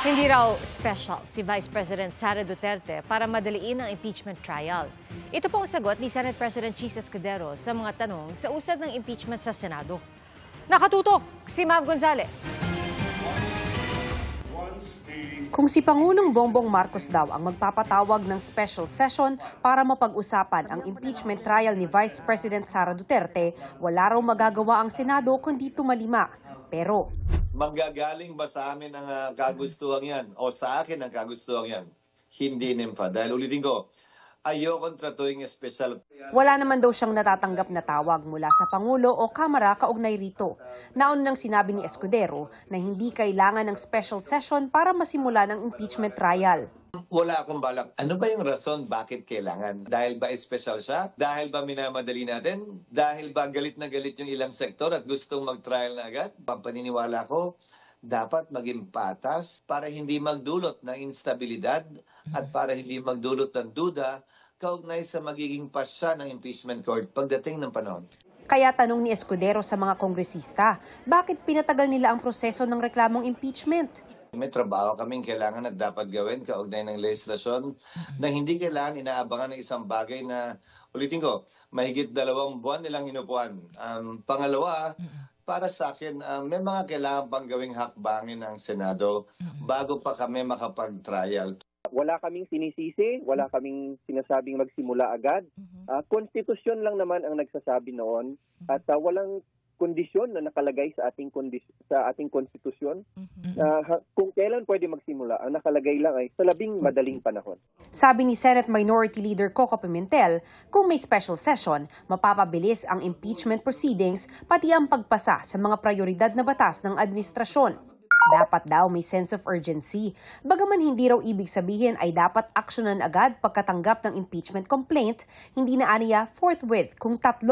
Hindi raw special si Vice President Sara Duterte para madaliin ang impeachment trial. Ito po ang sagot ni Senate President Chis Escudero sa mga tanong sa usad ng impeachment sa Senado. Nakatutok si Mav Gonzales. Kung si Pangulong Bongbong Marcos daw ang magpapatawag ng special session para mapag-usapan ang impeachment trial ni Vice President Sara Duterte, wala raw magagawa ang Senado kundi tumalima. Pero manggagaling ba sa amin ang kagustuhan yan o sa akin ang kagustuhan yan? Hindi, Nympha. Dahil ulitin ko, ayokong tratuing espesyal. wala naman daw siyang natatanggap na tawag mula sa Pangulo o Kamara kaugnay rito. Nauna nang sinabi ni Escudero na hindi kailangan ng special session para masimula ng impeachment trial. Wala akong balak. Ano ba yung rason bakit kailangan? Dahil ba espesyal siya? Dahil ba minamadali natin? Dahil ba galit na galit yung ilang sektor at gustong mag-trial na agad? Paniniwala ko, dapat maging patas para hindi magdulot ng instabilidad at para hindi magdulot ng duda kaugnay sa magiging pasya ng impeachment court pagdating ng panahon. Kaya tanong ni Escudero sa mga kongresista, bakit pinatagal nila ang proseso ng reklamong impeachment? May trabaho kaming kailangan at dapat gawin kaugnay ng legislasyon na hindi kailangan inaabangan ng isang bagay na, ulitin ko, mahigit 2 buwan nilang inupuan. Pangalawa, para sa akin, may mga kailangan pang gawing hakbangin ng Senado bago pa kami makapag-trial. Wala kaming sinisisi, wala kaming sinasabing magsimula agad. Konstitusyon lang naman ang nagsasabi noon at walang kondisyon na nakalagay sa ating konstitusyon. Kung kailan pwede magsimula, ang nakalagay lang ay sa labing madaling panahon. Sabi ni Senate Minority Leader Coco Pimentel, kung may special session, mapapabilis ang impeachment proceedings pati ang pagpasa sa mga prioridad na batas ng administrasyon. Dapat daw may sense of urgency. Bagaman hindi raw ibig sabihin ay dapat aksyonan agad pagkatanggap ng impeachment complaint, hindi na aniya forthwith kung 3.5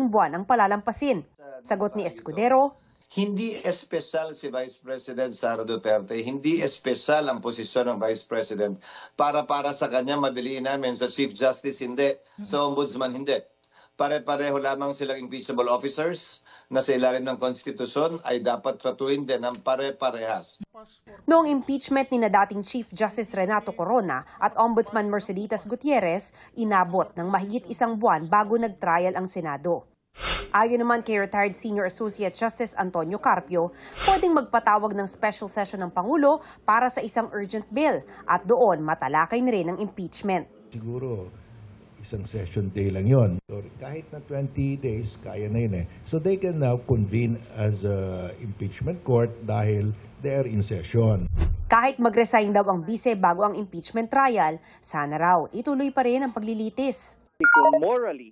buwan ang palalampasin. Sagot ni Escudero, Hindi espesyal si Vice President Sara Duterte, hindi espesyal ang posisyon ng Vice President para sa kanya madaliin namin. Sa Chief Justice hindi, sa Ombudsman hindi. Pare-pareho lamang silang impeachable officers na sa ilalim ng konstitusyon ay dapat tratuin din ng pare-parehas. noong impeachment ni na dating Chief Justice Renato Corona at Ombudsman Merceditas Gutierrez, inabot ng mahigit 1 buwan bago nag-trial ang Senado. Ayon naman kay retired Senior Associate Justice Antonio Carpio, pwedeng magpatawag ng special session ng Pangulo para sa isang urgent bill at doon matalakay na rin ang impeachment. Siguro isang session day lang yon. So, kahit na 20 days, kaya na yun eh. So they can now convene as a impeachment court dahil they are in session. Kahit mag-resign daw ang bise bago ang impeachment trial, sana raw ituloy pa rin ang paglilitis. Kung morally,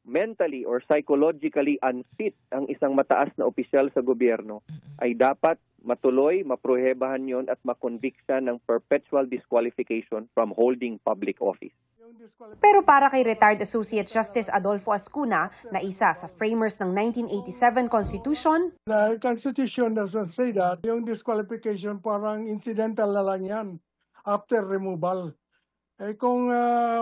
mentally, or psychologically unfit ang isang mataas na opisyal sa gobyerno, ay dapat matuloy, maprohebahan yon at makonvict siya ng perpetual disqualification from holding public office. Pero para kay retired Associate Justice Adolfo Ascuna, na isa sa framers ng 1987 Constitution, The Constitution doesn't say that. Yung disqualification parang incidental na lang yan after removal. Kung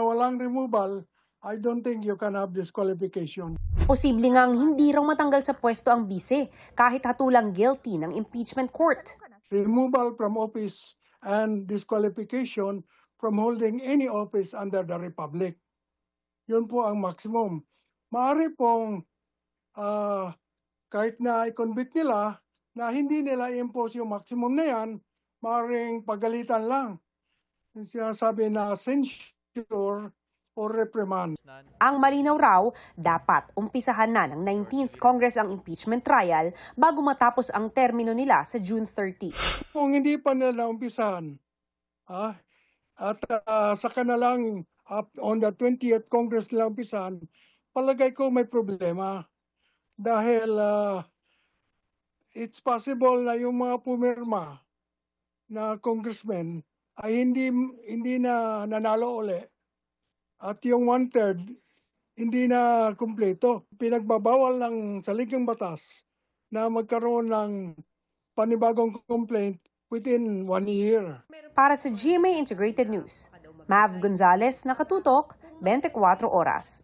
walang removal, I don't think you can have disqualification. posible ngang hindi raw matanggal sa pwesto ang bise kahit hatulang guilty ng impeachment court. Removal from office and disqualification from holding any office under the Republic. Yun po ang maximum. Maaari pong kahit na i-convict nila na hindi nila i-impose yung maximum na yan, maaaring pagalitan lang. Yung sinasabi na censure or reprimand. Ang malinaw raw, dapat umpisahan na ng 19th Congress ang impeachment trial bago matapos ang termino nila sa June 30. Kung hindi pa nila naumpisahan, at saka na lang on the 20th Congress nila umpisahan, palagay ko may problema. Dahil it's possible na yung mga pumirma na congressmen ay hindi na nanalo uli. At yung 1/3, hindi na kumpleto. Pinagbabawal ng saligang batas na magkaroon ng panibagong complaint within 1 year. Para sa GMA Integrated News, Mav Gonzales, nakatutok, 24 oras.